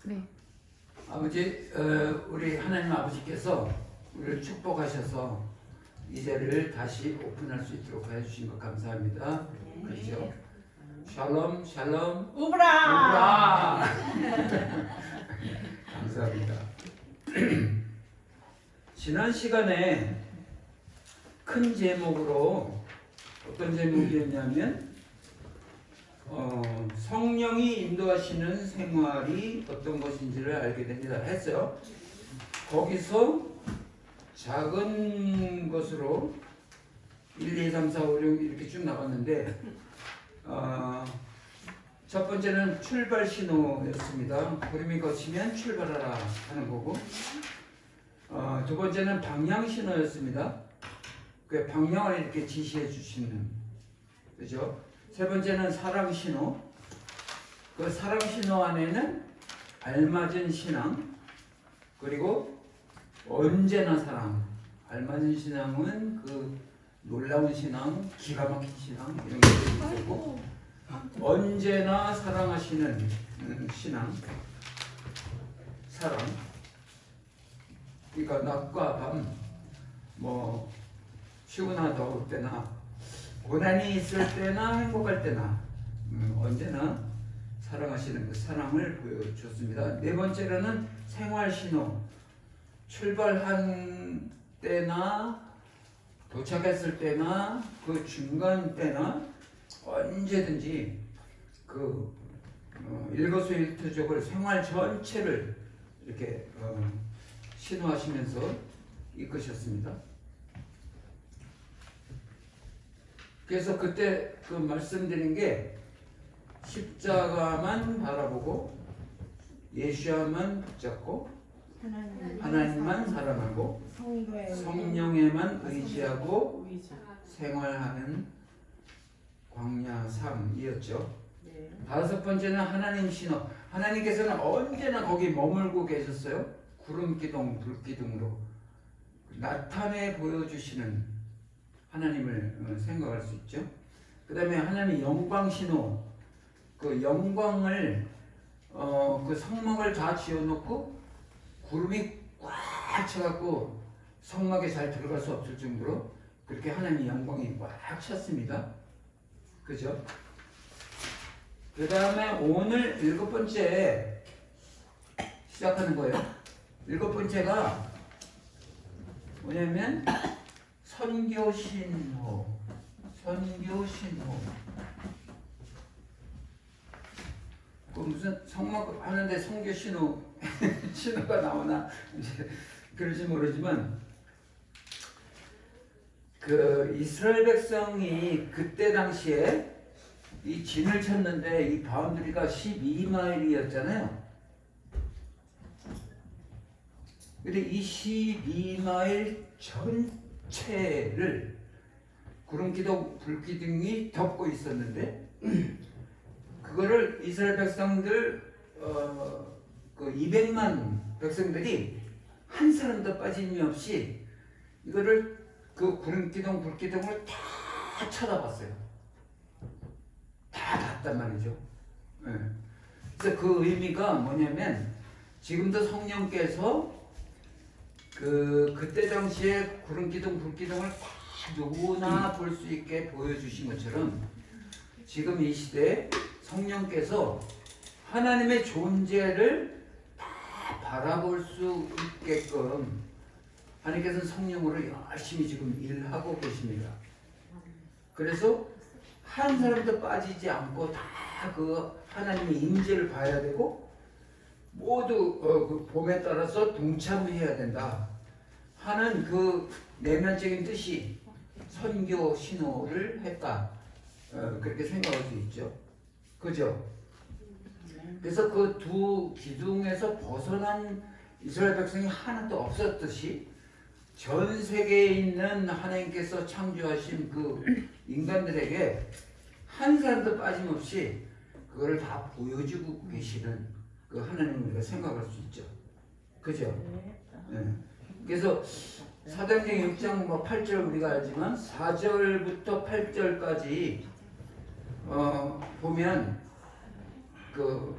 네. 아버지, 우리 하나님 아버지께서 우리를 축복하셔서 이 자리를 다시 오픈할 수 있도록 해주신 것 감사합니다. 그렇죠? 샬롬, 샬롬, 우브라. 감사합니다. 지난 시간에 큰 제목으로 어떤 제목이었냐면 성령이 인도하시는 생활이 어떤 것인지를 알게 됩니다 했어요. 거기서 작은 것으로 1, 2, 3, 4, 5, 6 이렇게 쭉 나갔는데 첫 번째는 출발 신호였습니다. 구름이 거치면 출발하라 하는 거고, 두 번째는 방향 신호였습니다. 그 방향을 이렇게 지시해 주시는, 그죠? 세 번째는 사랑 신호. 그 사랑 신호 안에는 알맞은 신앙, 그리고 언제나 사랑. 알맞은 신앙은 그 놀라운 신앙, 기가 막힌 신앙 이런 것들이 있고, 언제나 사랑하시는 신앙, 사랑. 그러니까 낮과 밤, 뭐 추우나 더울 때나 고난이 있을 때나 행복할 때나 언제나 사랑하시는 그 사랑을 보여줬습니다. 네 번째로는 생활 신호. 출발한 때나 도착했을 때나 그 중간 때나 언제든지 그 일거수일투족을 생활 전체를 이렇게 신호하시면서 이끄셨습니다. 그래서 그때 그 말씀드린 게 십자가만 바라보고 예수야만 붙잡고 하나님만 사랑하고 성령에만 의지하고 생활하는 광야 삶이었죠. 다섯 번째는 하나님 신호. 하나님께서는 언제나 거기 머물고 계셨어요. 구름 기둥, 불 기둥으로 나타내 보여주시는 하나님을 생각할 수 있죠. 그 다음에 하나님 영광 신호. 그 영광을 그 성막을 다 지어놓고 구름이 꽉 차갖고 성막에 잘 들어갈 수 없을 정도로 그렇게 하나님의 영광이 꽉 찼습니다. 그죠? 그 다음에 오늘 일곱 번째 시작하는 거예요. 일곱 번째가 뭐냐면 선교 신호. 선교 신호. 그 무슨 성막 하는데 선교 신호 신호가 나오나 이제 그럴지 모르지만 그 이스라엘 백성이 그때 당시에 이 진을 쳤는데 이 바운드리가 12마일이었잖아요. 근데 이 12마일 전체를 구름기둥, 불기둥이 덮고 있었는데 그거를 이스라엘 백성들 그 200만 백성들이 한 사람도 빠짐이 없이 이거를 그 구름기둥, 불기둥을 다 쳐다봤어요. 다 봤단 말이죠. 네. 그래서 그 의미가 뭐냐면 지금도 성령께서 그때 당시에 구름기둥, 불기둥을 다 누구나 볼 수 있게 보여주신 것처럼 지금 이 시대에 성령께서 하나님의 존재를 다 바라볼 수 있게끔 하나님께서는 성령으로 열심히 지금 일하고 계십니다. 그래서 한 사람도 빠지지 않고 다 그 하나님의 임재를 봐야 되고 모두 그 봄에 따라서 동참해야 된다 하는 그 내면적인 뜻이 선교 신호를 했다. 그렇게 생각할 수 있죠. 그죠? 그래서 그 두 기둥에서 벗어난 이스라엘 백성이 하나도 없었듯이 전 세계에 있는 하나님께서 창조하신 그 인간들에게 한 사람도 빠짐없이 그거를 다 보여주고 계시는 그 하나님을 우리가 생각할 수 있죠. 그죠? 네. 그래서 사도행전 6장 8절 우리가 알지만 4절부터 8절까지 보면 그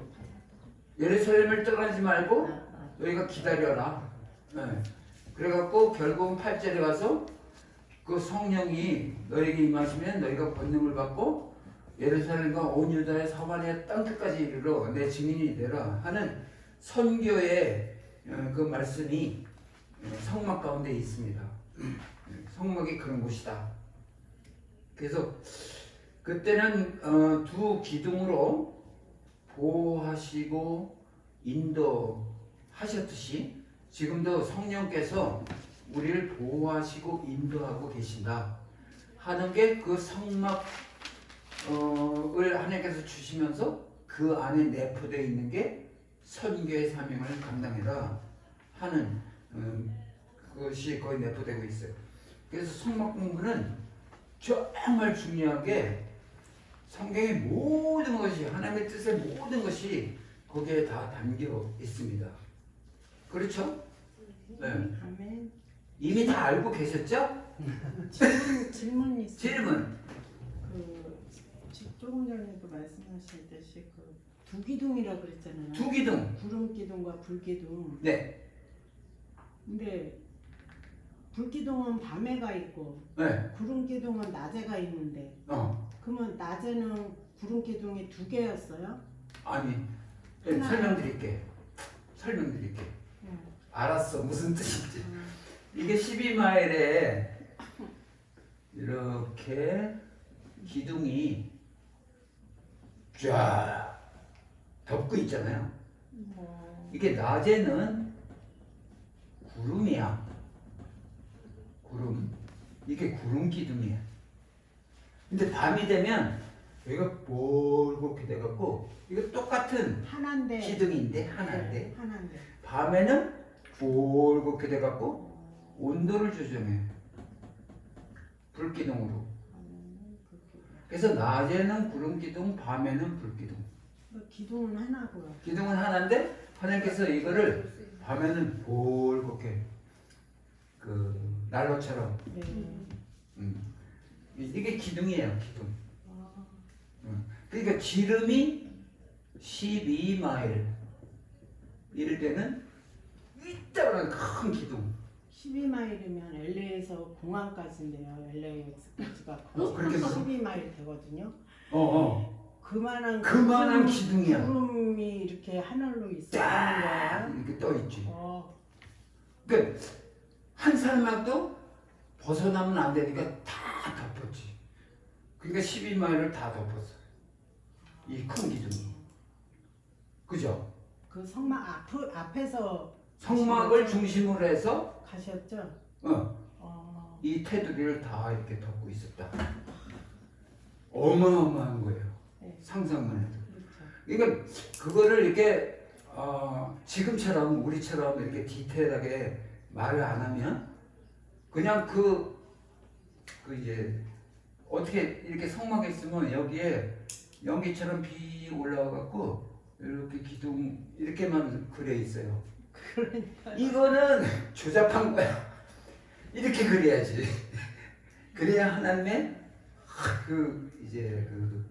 예루살렘을 떠나지 말고 아. 너희가 기다려라. 네. 그래갖고 결국은 8절에 가서 그 성령이 너에게 임하시면 너희가 권능을 받고 예루살렘과 온 유다의 사마리아 땅끝까지 이르러 내 증인이 되라 하는 선교의 그 말씀이 성막 가운데 있습니다. 성막이 그런 곳이다. 그래서 그때는 두 기둥으로 보호하시고 인도하셨듯이 지금도 성령께서 우리를 보호하시고 인도하고 계신다 하는 게 그 성막을 하나님께서 주시면서 그 안에 내포되어 있는 게 선교의 사명을 감당해라 하는 그것이 거의 내포되고 있어요. 그래서 성막 공부는 정말 중요하게 성경의 모든 것이 하나님의 뜻의 모든 것이 거기에 다 담겨 있습니다. 그렇죠? 네. 아멘. 이미 다 알고 계셨죠? 질문 있어요. 질문. 조금 전에도 말씀하셨듯이 그 두기둥이라 그랬잖아요. 두기둥. 구름기둥과 불기둥. 네. 근데 불기둥은 밤에가 있고 네. 구름기둥은 낮에가 있는데 그러면 낮에는 구름기둥이 두 개였어요? 아니. 네, 설명드릴게. 알았어. 무슨 뜻인지. 이게 12마일에 이렇게 기둥이 쫙 덮고 있잖아요. 이게 낮에는 구름이야. 구름. 이게 구름 기둥이야. 근데 밤이 되면 여기가 볼겋게 돼갖고 이거 똑같은 하나인데 기둥인데 하나인데 네, 하나인데 밤에는 볼겋게 돼갖고 온도를 조정해. 불기둥으로. 그래서 낮에는 구름기둥, 밤에는 불기둥. 기둥은 하나고요. 기둥은 하나인데 하나님께서 이거를 밤에는 볼겋게 그 난로처럼. 네. 이게 기둥이에요, 기둥. 아, 그러니까 지름이 12마일. 이럴 때는 이따가는 큰 기둥. 12마일이면 LA에서 공항까지인데요. LAX까지가 그렇게 12마일 되거든요. 그만한 기둥이야. 구름이 이렇게 하늘로 있어가는 거예요. 이렇게 떠 있지. 그러니까 한 사람도 벗어나면 안 되니까 다 덮었지. 그러니까 12마일을 다 덮었어. 이 큰 기둥이. 그죠? 그 성막 앞에서 성막을 중심으로 해서 가셨죠? 이 테두리를 다 이렇게 덮고 있었다. 어마어마한 거예요. 네. 상상만 해도. 그렇죠. 그러니까 그거를 이렇게 지금처럼 우리처럼 이렇게 디테일하게 말을 안 하면 그냥 그 이제 어떻게 이렇게 성막에 있으면 여기에 연기처럼 비 올라와 갖고 이렇게 기둥 이렇게만 그려 있어요. 그러니까 이거는 조잡한 거야. 이렇게 그려야지. 그래야 하나님의 그 이제 그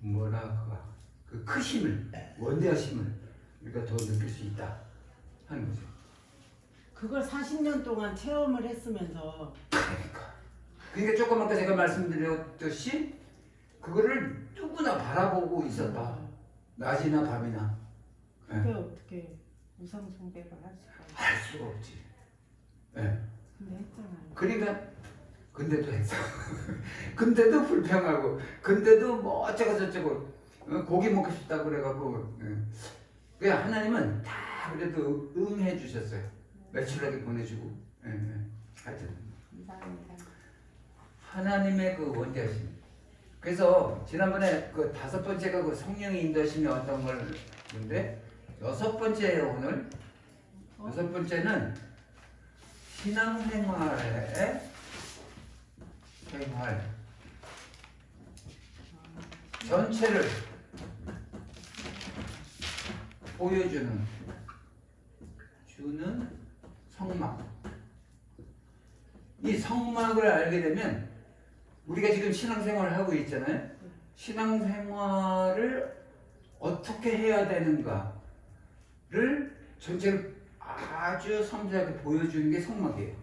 뭐랄까 그 크심을 원대하심을 우리가 더 느낄 수 있다 하는 거죠. 그걸 40년 동안 체험을 했으면서 그러니까 조금 아까 제가 말씀드렸듯이 그거를 누구나 바라보고 있었다. 낮이나 밤이나. 그게 어떻게 우상 숭배를 할 수가 있어요? 할 수가 없지. 네. 근데 했잖아요. 그러니까 근데도 했어. 근데도 불평하고 근데도 뭐 어쩌고 저쩌고 고기 먹고 싶다고 그래갖고 그냥 하나님은 다 그래도 응해 주셨어요. 매출하게 보내주고 하여튼 감사합니다. 하나님의 그 원대하심. 그래서 지난번에 그 5번째가 그 성령의 인도하심이 어떤 걸 근데 6번째예요 오늘. 6번째는 신앙생활의 생활 전체를 보여주는 성막. 이 성막을 알게 되면 우리가 지금 신앙생활을 하고 있잖아요. 신앙생활을 어떻게 해야 되는가 전체를 아주 섬세하게 보여주는 게 성막이에요.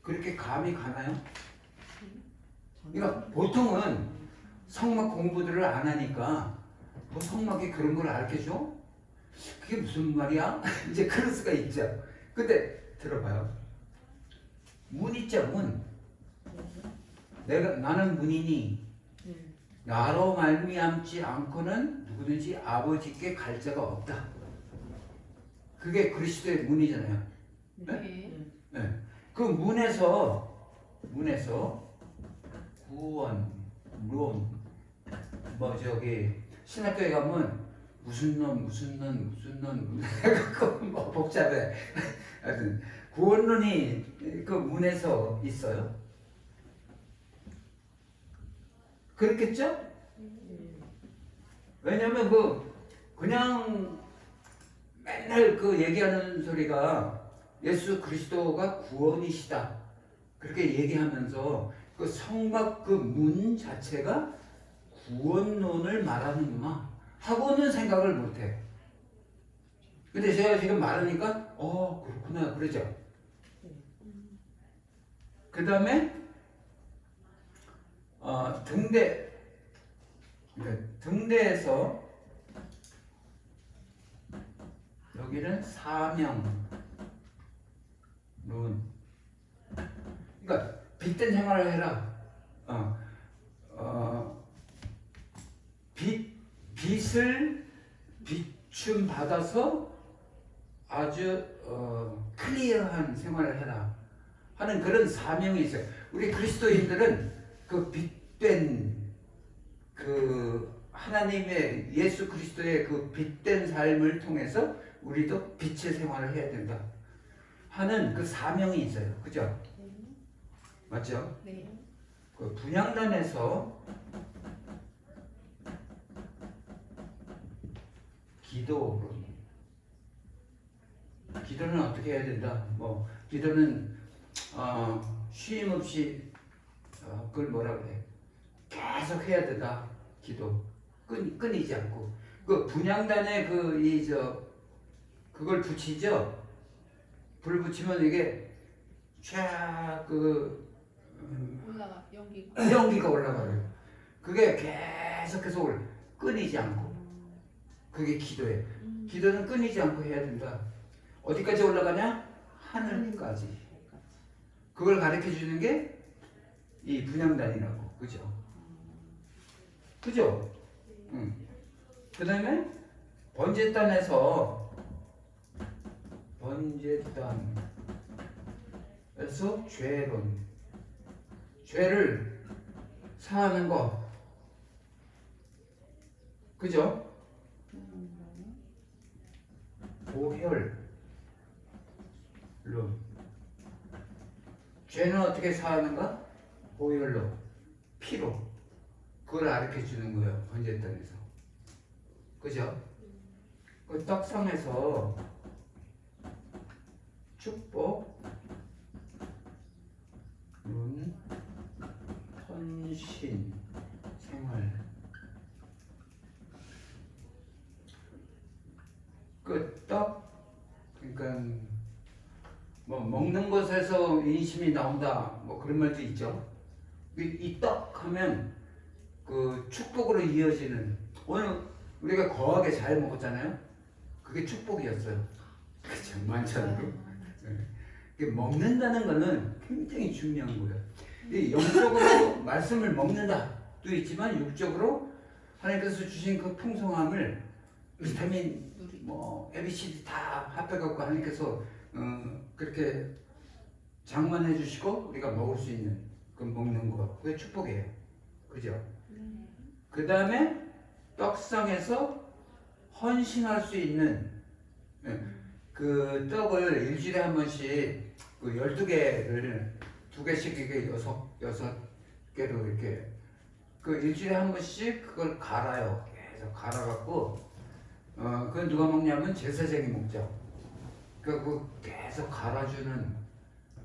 그렇게 감이 가나요? 그러니까 보통은 성막 공부들을 안 하니까 뭐 성막이 그런 걸 알려줘? 그게 무슨 말이야? 이제 그럴 수가 있죠. 근데 들어봐요. 문 있죠, 문. 나는 문이니 나로 말미암지 않고는 누구든지 아버지께 갈 자가 없다. 그게 그리스도의 문이잖아요. 네. 네. 그 문에서 구원, 론, 뭐 저기 신학교에 가면 무슨 론 뭐 복잡해. 하여튼 구원론이 그 문에서 있어요. 그렇겠죠? 왜냐면 그냥 맨날 그 얘기하는 소리가 예수 그리스도가 구원이시다. 그렇게 얘기하면서 그 성막 그 문 자체가 구원론을 말하는구나 하고는 생각을 못해. 근데 제가 지금 말하니까 그렇구나 그러죠. 그 다음에 등대에서 여기는 사명 론. 그러니까 빛된 생활을 해라. 빛을 비춤 받아서 아주 클리어한 생활을 해라 하는 그런 사명이 있어요. 우리 그리스도인들은 그 빛된 그 하나님의 예수 그리스도의 그 빛된 삶을 통해서 우리도 빛의 생활을 해야 된다 하는 그 사명이 있어요. 그죠? 맞죠? 네. 그 분향단에서 기도는 어떻게 해야 된다? 뭐 기도는 쉼 없이 그걸 뭐라 그래? 계속 해야 된다. 기도 끊이지 않고 그 분향단에 그걸 붙이죠. 불 붙이면 이게 올라가 연기. 연기가 올라가요. 그게 계속해서 끊이지 않고 그게 기도예요. 기도는 끊이지 않고 해야 된다. 어디까지 올라가냐? 하늘까지. 그걸 가르쳐 주는 게 이 분향단이라고. 그죠? 그죠? 그 다음에 번제단에서 죄를 사하는 거. 그죠? 보혈론. 죄는 어떻게 사하는가? 보혈로, 피로. 그걸 가르쳐 주는 거예요. 번제단에서. 그죠? 그 떡상에서 축복, 헌신, 생활. 그 떡, 그러니까 뭐 먹는 것에서 인심이 나온다. 뭐 그런 말도 있죠. 이 떡 하면 그 축복으로 이어지는, 오늘 우리가 거하게 잘 먹었잖아요. 그게 축복이었어요. 그쵸, 만찬으로. 먹는다는 거는 굉장히 중요한 거예요. 이 영적으로 말씀을 먹는다도 있지만 육적으로 하나님께서 주신 그 풍성함을 비타민 뭐 ABCD 다 합해갖고 하나님께서 그렇게 장만해 주시고 우리가 먹을 수 있는 그 먹는 거, 그게 축복이에요. 그죠? 그 다음에 떡상에서 헌신할 수 있는 그 떡을 일주일에 한 번씩 그 12개를 2개씩 이게 6개로 이렇게 그 일주일에 한 번씩 그걸 갈아요. 계속 갈아갖고 그건 누가 먹냐면 제사장이 먹죠. 그 계속 갈아주는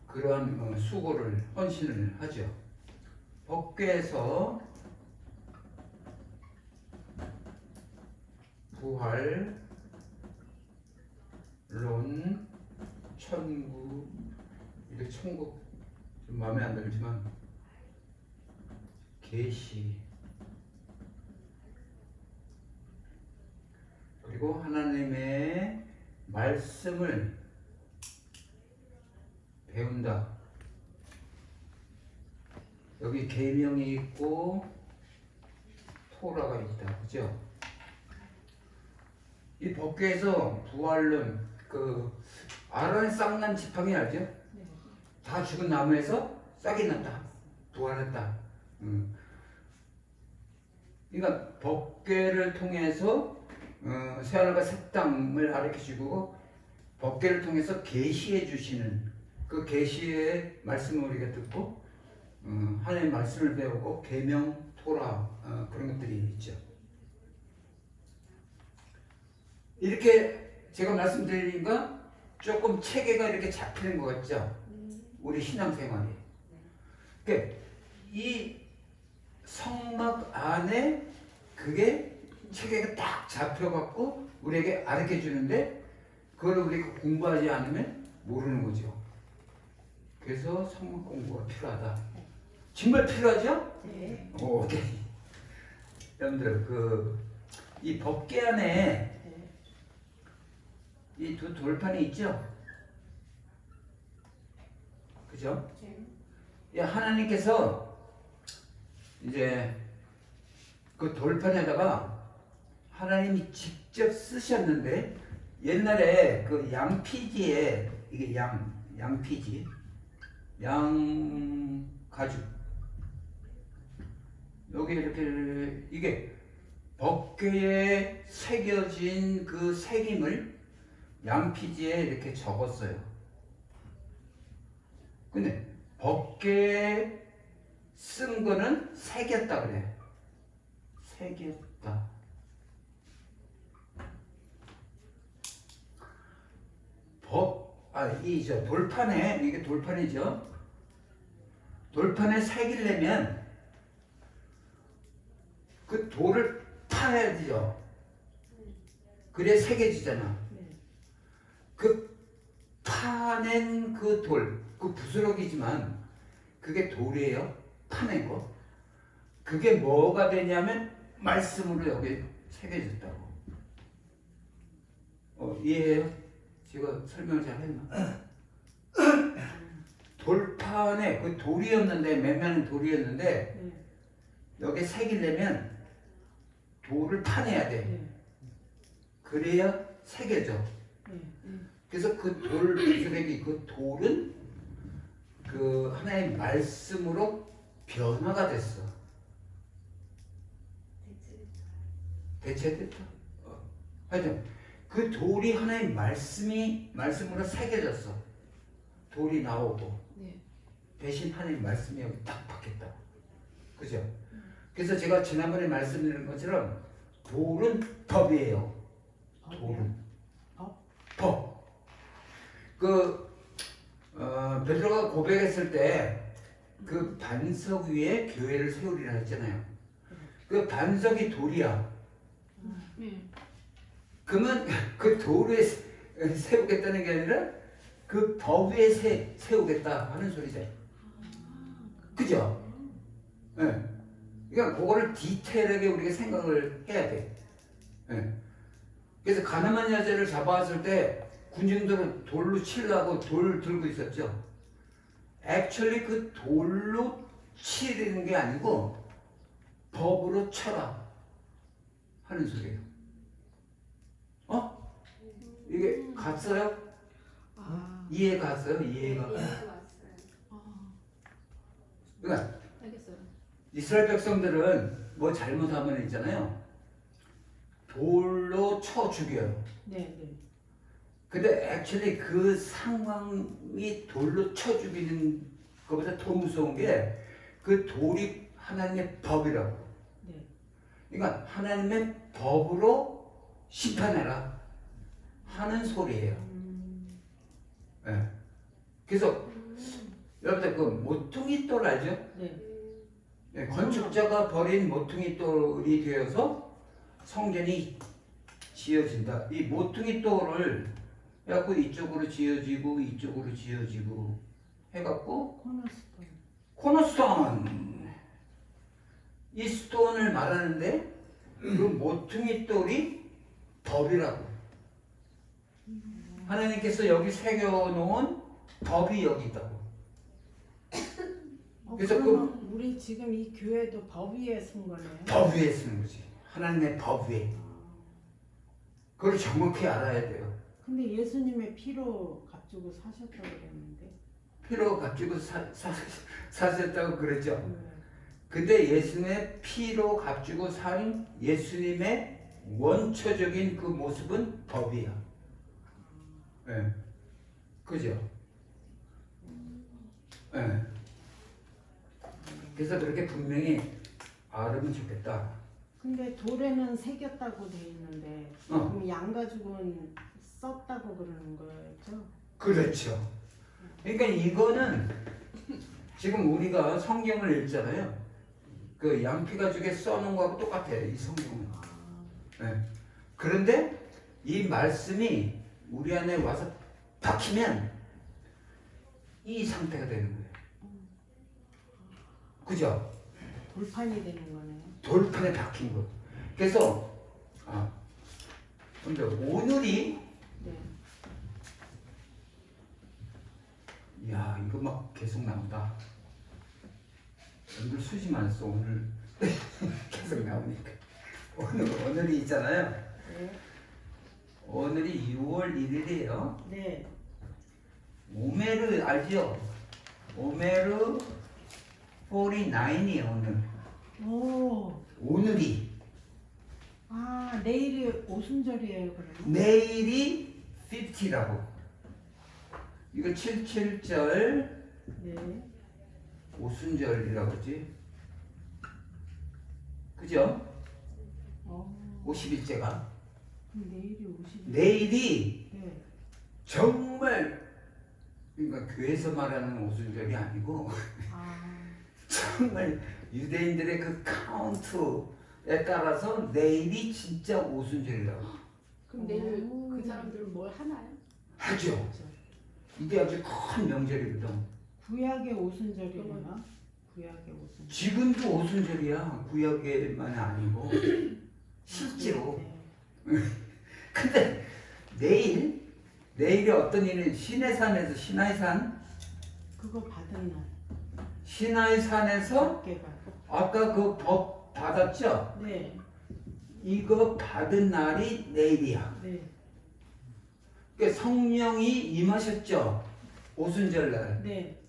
그런 수고를, 헌신을 하죠. 법궤에서 부활, 물론 천국 이게 천국 좀 마음에 안 들지만 계시 그리고 하나님의 말씀을 배운다. 여기 계명이 있고 토라가 있다. 그죠? 이 법궤에서 부활론 그 아론의 쌍난 지팡이 알죠? 네. 다 죽은 나무에서 싹이 났다. 부활했다. 그러니까 법궤를 통해서 새하늘과 새 땅을 가르쳐 주고 법궤를 통해서 계시해 주시는 그 계시의 말씀을 우리가 듣고 하나님의 말씀을 배우고 계명, 토라 그런 것들이 있죠. 이렇게 제가 말씀드리니까 조금 체계가 이렇게 잡히는 것 같죠? 우리 신앙생활이. 그러니까 이 성막 안에 그게 체계가 딱 잡혀갖고 우리에게 가르쳐 주는데 그걸 우리가 공부하지 않으면 모르는 거죠. 그래서 성막 공부가 필요하다. 정말 필요하죠? 네. 오케이. 여러분들 이 법궤 안에 네. 이 두 돌판이 있죠? 그죠? 예, 하나님께서 이제 그 돌판에다가 하나님이 직접 쓰셨는데 옛날에 그 양피지에 이게 양피지 양 가죽 여기 이렇게 이게 법궤에 새겨진 그 새김을 양피지에 이렇게 적었어요. 근데 법궤에 쓴 거는 새겼다 그래. 새겼다. 저 돌판에 이게 돌판이죠. 돌판에 새기려면 그 돌을 파야 되죠. 그래 새겨지잖아. 네. 그 파낸 그 돌, 그 부스러기지만 그게 돌이에요. 파낸 거. 그게 뭐가 되냐면 말씀으로 여기 새겨졌다고. 이해해요? 제가 설명을 잘 했나? 돌판에 그 돌이었는데 맨만한 돌이었는데 네. 여기 새기려면 돌을 파내야 돼. 네. 그래야 새겨져. 네. 그래서 그 돌 부스러기 그 돌은 그 하나의 말씀으로 변화가 됐어. 대체됐다. 하여튼 그 돌이 하나의 말씀으로 새겨졌어. 돌이 나오고 네. 대신 하나님 말씀이 여기 딱 박혔다. 그죠? 그래서 제가 지난번에 말씀드린 것처럼 돌은 법이에요. 돌은 법. 베드로가 고백했을 때 그 반석 위에 교회를 세우리라 했잖아요. 그 반석이 돌이야. 네. 그러면 그 돌 위에 세우겠다는 게 아니라 그 법 위에 세우겠다 하는 소리죠. 그죠? 예. 네. 그러니까 그거를 디테일하게 우리가 생각을 해야 돼. 예. 그래서 가늠한 여자를 잡아왔을 때 군중들은 돌로 치려고 돌 들고 있었죠. 액츄얼리 그 돌로 치는 게 아니고 법으로 쳐라 하는 소리예요. 이게 갔어요? 이해 갔어요? 이해가. 그러니까 알겠어요. 이스라엘 백성들은 뭐 잘못하면 있잖아요. 돌로 쳐 죽여요. 네. 네. 근데 액츄얼리 그 상황이 돌로 쳐 죽이는 것보다 더 무서운 게 그 돌이 하나님의 법이라고. 네. 그러니까 하나님의 법으로 심판해라 하는 소리예요. 네. 그래서 여러분들 그 모퉁이 돌 알죠? 네. 네, 건축자가 버린 모퉁이 돌이 되어서 성전이 지어진다. 이 모퉁이 돌을 그래갖고 이쪽으로 지어지고 이쪽으로 지어지고 해갖고 코너스톤. 코너스톤. 이 스톤을 말하는데 그 모퉁이 돌이 법이라고. 하나님께서 여기 새겨놓은 법이 여기 있다고. 그래서 그러면 우리 지금 이 교회도 법 위에 쓴 거네요. 법 위에 쓰는 거지. 하나님의 법 위에. 그걸 정확히 알아야 돼요. 근데 예수님의 피로 값주고 사셨다고 그랬는데. 피로 값주고 사셨다고 그러죠. 네. 근데 예수님의 피로 값주고 산 예수님의 원초적인 그 모습은 법이야. 예. 그죠? 예. 그래서 그렇게 분명히 알으면 좋겠다. 근데 돌에는 새겼다고 돼 있는데 그럼 양가죽은 썼다고 그러는 거죠? 그렇죠. 그러니까 이거는 지금 우리가 성경을 읽잖아요. 그 양피가죽에 써놓은 거하고 똑같아요. 이 성경은. 네. 그런데 이 말씀이 우리 안에 와서 박히면 이 상태가 되는 거예요. 그죠? 돌판이 되는 거네요. 돌판에 박힌 거. 그래서 근데 오늘이 네. 야 이거 막 계속 나온다. 오늘 수지 많았어 오늘 계속 나오니까. 오늘이 있잖아요. 네. 오늘이 6월 1일이에요. 네. 오메르 알죠? 오메르 49이에요 오늘. 오. 오늘이. 아 내일이 오순절이에요 그러면? 내일이 50라고. 이거 77절 네. 오순절이라고 그러지. 그죠? 51제가. 그럼 내일이 50일. 내일이 네. 정말 그러니까 교회에서 말하는 오순절이 아니고 아. 정말 유대인들의 그 카운트에 따라서 내일이 진짜 오순절이라고 그럼 내일 오. 그 사람들은 뭘 하나요? 하죠. 이게 아주 큰 명절이거든. 구약의 오순절이구나. 구약의 오순절. 지금도 오순절이야. 구약에만 아니고 실제로. 네. 근데 내일이 어떤 일은 시내산에서 시나이산 그거 받은 날. 시나이산에서 어깨가. 아까 그 법 받았죠? 네. 이거 받은 날이 내일이야. 네. 그러니까 성령이 임하셨죠? 오순절 날. 네.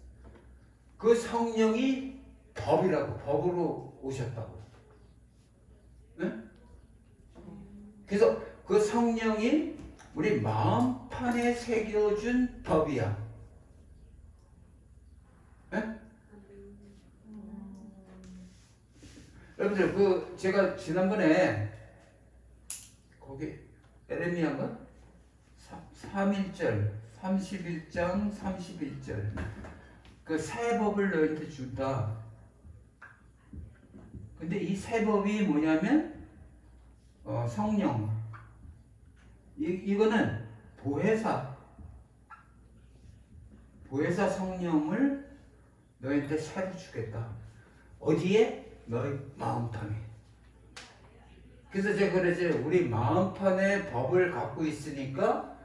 그 성령이 법이라고, 법으로 오셨다고. 네? 그래서 그 성령이 우리 마음판에 새겨준 법이야. 네? 여러분들 그 제가 지난번에 거기 에레미야인가? 3일절 31장 31절 그 새 법을 너희한테 준다. 근데 이 새 법이 뭐냐면 성령 이거는 보혜사 성령을 너희한테 새로 주겠다. 어디에? 너희 마음판에. 그래서 제가 그러지 우리 마음판에 법을 갖고 있으니까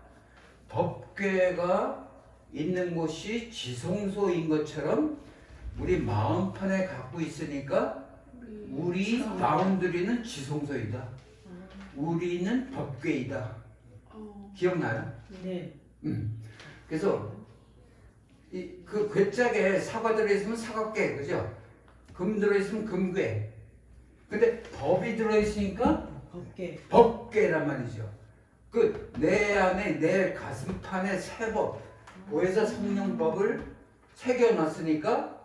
법궤가 있는 곳이 지성소인 것처럼 우리 마음판에 갖고 있으니까 우리 바운드리는 지성소이다. 우리는 법궤이다. 기억나요? 네. 그래서 그 괴짝에 사과 들어있으면 사과궤, 그죠? 금 들어있으면 금궤. 근데 법이 들어있으니까 어깨. 법궤란 말이죠. 그 내 안에 내 가슴판에 새 법, 보혜사 성령법을 새겨놨으니까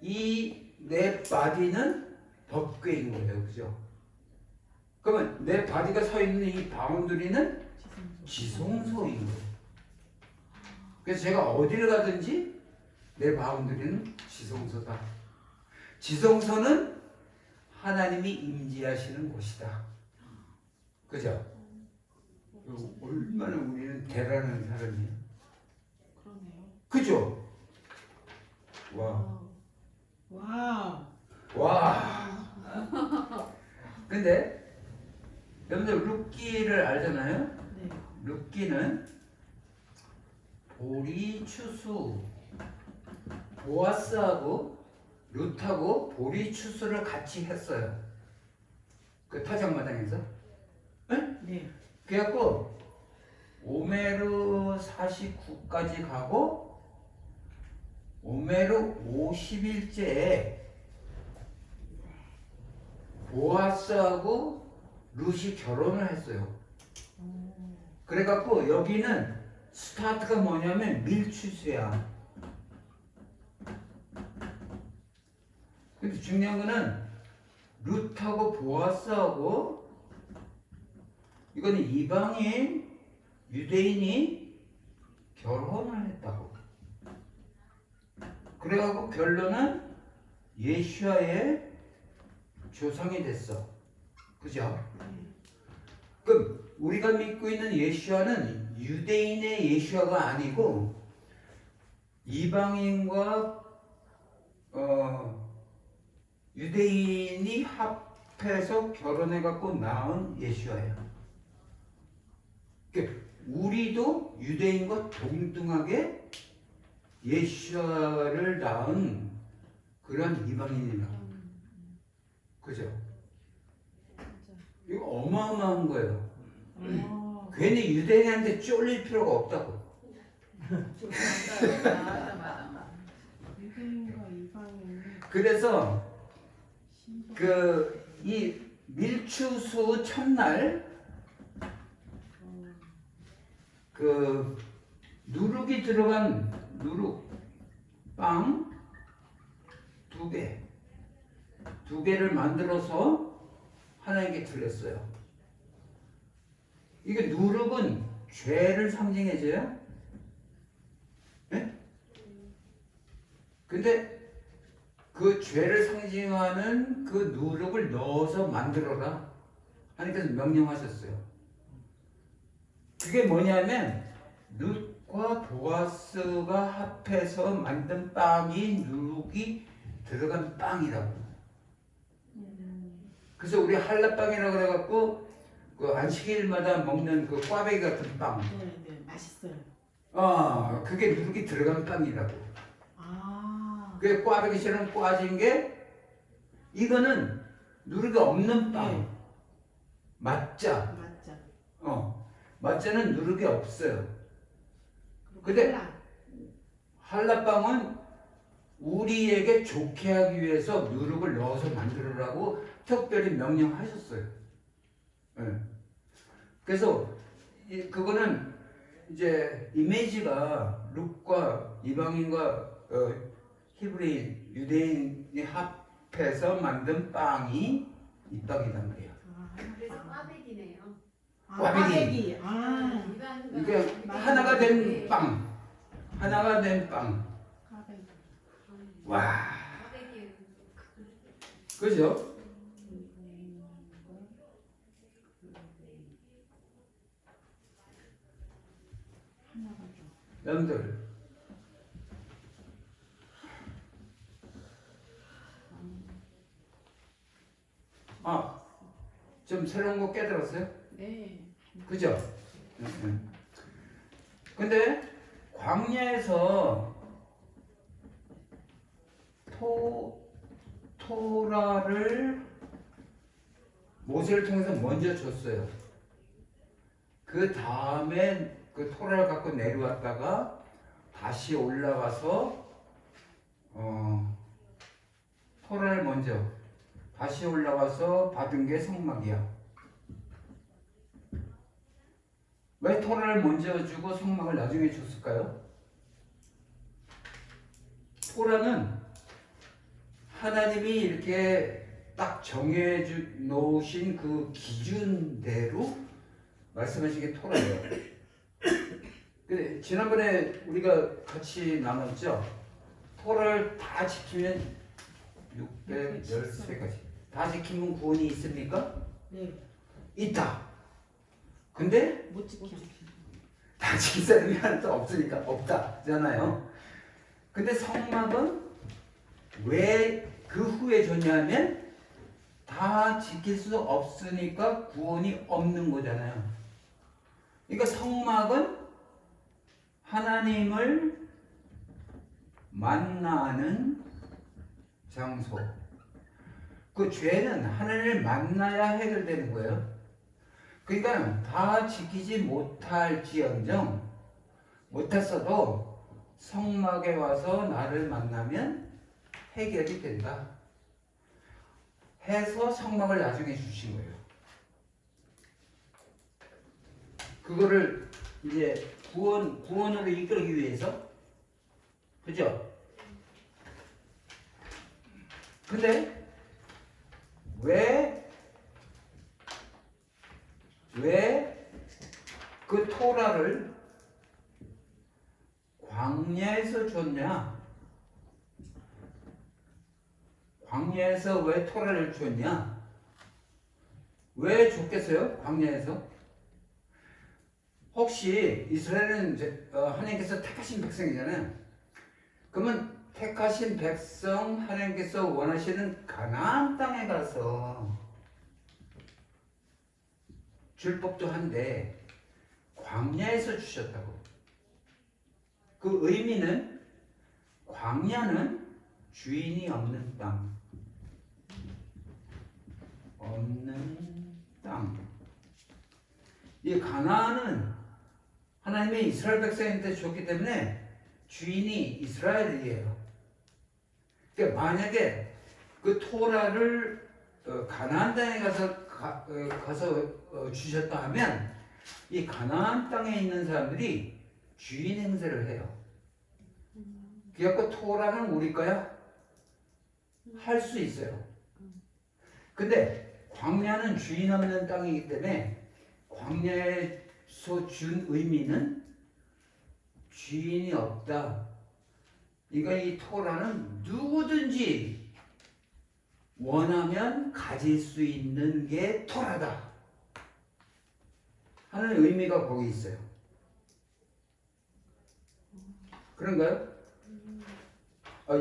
이 내 바디는 법궤인 거예요, 그죠? 그러면 내 바디가 서 있는 이 바운드리는 지성소인 거예요. 그래서 제가 어디를 가든지 내 바운드리는 지성소다. 지성소는 하나님이 임재하시는 곳이다. 그죠? 얼마나 얼마나 우리는 대단한 사람이야. 그러네요. 그죠? 와. 와우. 와. 근데 여러분들 룻기를 알잖아요? 네. 룻기는 보리 추수 보아스하고 룻하고 보리 추수를 같이 했어요. 그 타작마당에서. 네. 그래갖고 오메르 49까지 가고 오메르 50일째에 보아스하고 룻이 결혼을 했어요. 그래갖고 여기는 스타트가 뭐냐면 밀추수야. 근데 중요한 거는 룻하고 보아스하고 이거는 이방인 유대인이 결혼을 했다고. 그래갖고 결론은 예수아의 조상이 됐어. 그죠? 그럼 우리가 믿고 있는 예수아는 유대인의 예수아가 아니고 이방인과 유대인이 합해서 결혼해갖고 낳은 예수아야. 그러니까 우리도 유대인과 동등하게 예수아를 낳은 그런 이방인이라고. 그죠? 이거 어마어마한 거예요. 괜히 유대인한테 쫄릴 필요가 없다고. 맞아. 유대인과 이방인. 그래서 그 이 밀추수 첫날 그 누룩이 들어간 누룩 빵 두 개를 만들어서 하나님께 드렸어요. 이게 누룩은 죄를 상징해줘요. 네? 근데 그 죄를 상징하는 그 누룩을 넣어서 만들어라 하나님께서 명령하셨어요. 그게 뭐냐면 룻과 보아스가 합해서 만든 빵이 누룩이 들어간 빵이라고. 그래서 우리 한라빵이라고 그래갖고 그 안식일마다 먹는 그 꽈배기 같은 빵. 네, 맛있어요. 그게 누룩이 들어간 빵이라고. 그 그 꽈배기처럼 꽈진 게 이거는 누룩이 없는 빵. 네. 맞자. 맞죠. 맞자는 누룩이 없어요. 근데 한라빵은 우리에게 좋게 하기 위해서 누룩을 넣어서 만들으라고 특별히 명령하셨어요. 네. 그래서 그거는 이제 이미지가 룻과 이방인과 히브리인, 유대인이 합해서 만든 빵이 이 떡이단 말이야. 그래서 꽈배기네요. 꽈배기. 이게 하나가 된 빵. 하나가 된 빵. 와. 꽈배기. 그죠? 여러분들 좀 새로운 거 깨달았어요? 네. 그죠? 근데 광야에서 토라를 모세를 통해서 먼저 줬어요. 그 다음에 그 토라를 갖고 내려왔다가 다시 올라가서 토라를 먼저 다시 올라가서 받은 게 성막이야. 왜 토라를 먼저 주고 성막을 나중에 줬을까요? 토라는 하나님이 이렇게 딱 정해 놓으신 그 기준대로 말씀하신 게 토라예요. 근데 지난번에 우리가 같이 나눴죠? 토라를 다 지키면 613가지 다 지키면 구원이 있습니까? 네. 있다. 근데 못 지켜. 다 지킬 사람이 하나도 없으니까 없다잖아요. 근데 성막은 왜 그 후에 줬냐면 다 지킬 수 없으니까 구원이 없는 거잖아요. 그러니까 성막은 하나님을 만나는 장소. 그 죄는 하나님을 만나야 해결되는 거예요. 그러니까 다 지키지 못할지언정 못했어도 성막에 와서 나를 만나면 해결이 된다 해서 성막을 나중에 주신 거예요. 그거를 이제 구원으로 이끌기 위해서, 그죠? 근데 왜 그 토라를 광야에서 줬냐? 광야에서 왜 토라를 줬냐? 왜 줬겠어요? 광야에서? 혹시 이스라엘은 하나님께서 택하신 백성이잖아요. 그러면 택하신 백성 하나님께서 원하시는 가나안 땅에 가서 줄 법도 한데 광야에서 주셨다고. 그 의미는 광야는 주인이 없는 땅. 이 가나안은 하나님의 이스라엘 백성한테 줬기 때문에 주인이 이스라엘이에요. 그러니까 만약에 그 토라를 가나안 땅에 가서 주셨다 하면 이 가나안 땅에 있는 사람들이 주인 행세를 해요. 그래서 토라는 우리 거야? 할 수 있어요. 근데 광야는 주인 없는 땅이기 때문에 광야에서 준 의미는 주인이 없다. 그러니까 이 토라는 누구든지 원하면 가질 수 있는 게 토라다 하는 의미가 거기 있어요. 그런가요?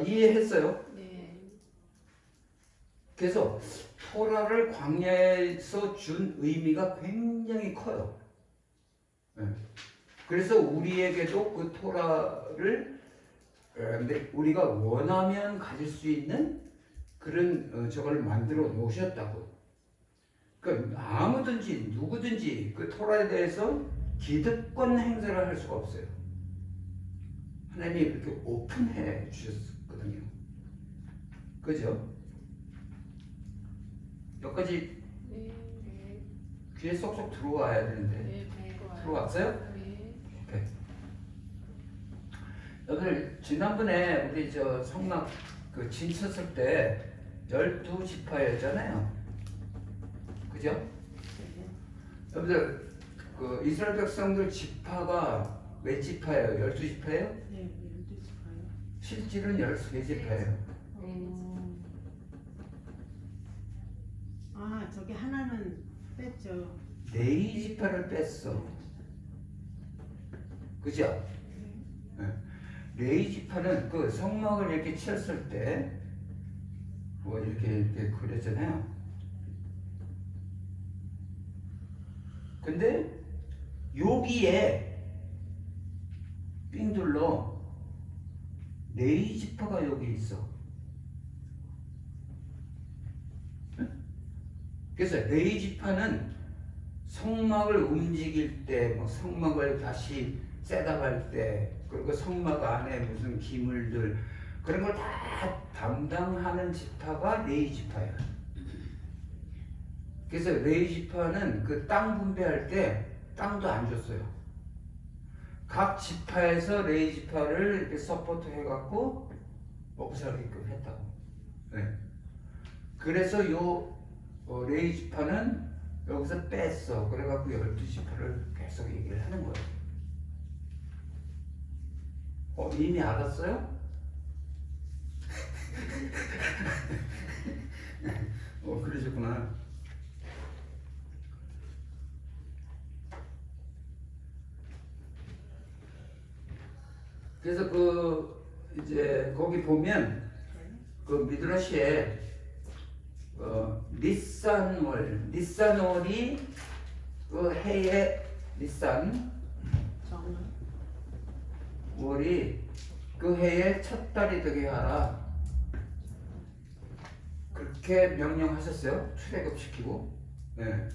이해했어요? 네. 그래서 토라를 광야에서 준 의미가 굉장히 커요. 그래서 우리에게도 그 토라를 우리가 원하면 가질 수 있는 그런 저걸 만들어 놓으셨다고. 그러니까 아무든지 누구든지 그 토라에 대해서 기득권 행사를 할 수가 없어요. 하나님이 이렇게 오픈해 주셨거든요. 그죠? 여기까지 네. 귀에 쏙쏙 들어와야 되는데 네. 들어왔어요? 네. 오케이. 오늘 지난번에 우리 저 성막 그 진쳤을 때 12지파였잖아요. 그죠? 여러분들 그 이스라엘 백성들 지파가 몇 지파예요? 12지파예요? 네, 12지파요. 실질은 13지파예요. 아, 저기 하나는 뺐죠. 4지파를 뺐어. 그죠? 레이지파는 그 성막을 이렇게 치었을 때 뭐 이렇게 그렸잖아요. 근데 여기에 삥 둘러 레이지파가 여기 있어. 그래서 레이지파는 성막을 움직일 때, 뭐 성막을 다시 셋업할 때, 그리고 성막 안에 무슨 기물들 그런 걸 다 담당하는 지파가 레이지파예요. 그래서 레이지파는 그 땅 분배할 때 땅도 안 줬어요. 각 지파에서 레이지파를 이렇게 서포트 해갖고 먹고 살게끔 했다고. 네. 그래서 요 레이지파는 여기서 뺐어. 그래갖고 12지파를 계속 얘기를 하는 거예요. 이미 알았어요? 그러셨구나. 그래서 그 이제 거기 보면 그 미드라시에 닛산월이 그 해에 닛산 정은 월이 그 해의 첫 달이 되게 하라. 그렇게 명령하셨어요. 출애굽시키고. 예.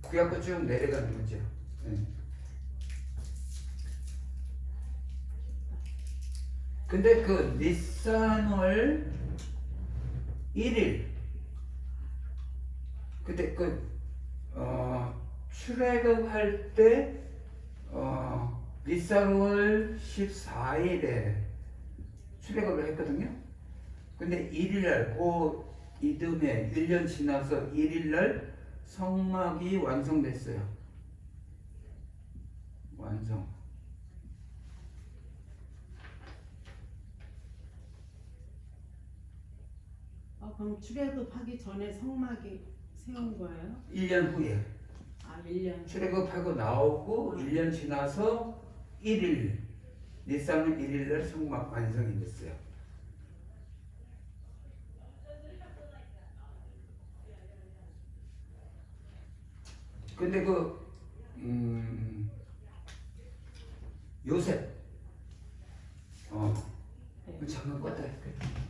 그래갖고 쭉 내려가는 거죠. 예. 근데 그 닛산월 1일 그때 출애굽할 때 닛산월 14일에 출애굽을 했거든요. 근데 1일날 그 이듬해 1년 지나서 1일날 성막이 완성됐어요. 완성. 그럼 출애굽하기 전에 성막이 세운 거예요? 1년 후에 아 1년 출애굽하고 나오고 1년 지나서 1일 닛산 1일날 성막 완성이 됐어요. 근데 요셉 네. 잠깐 껐다 할게요.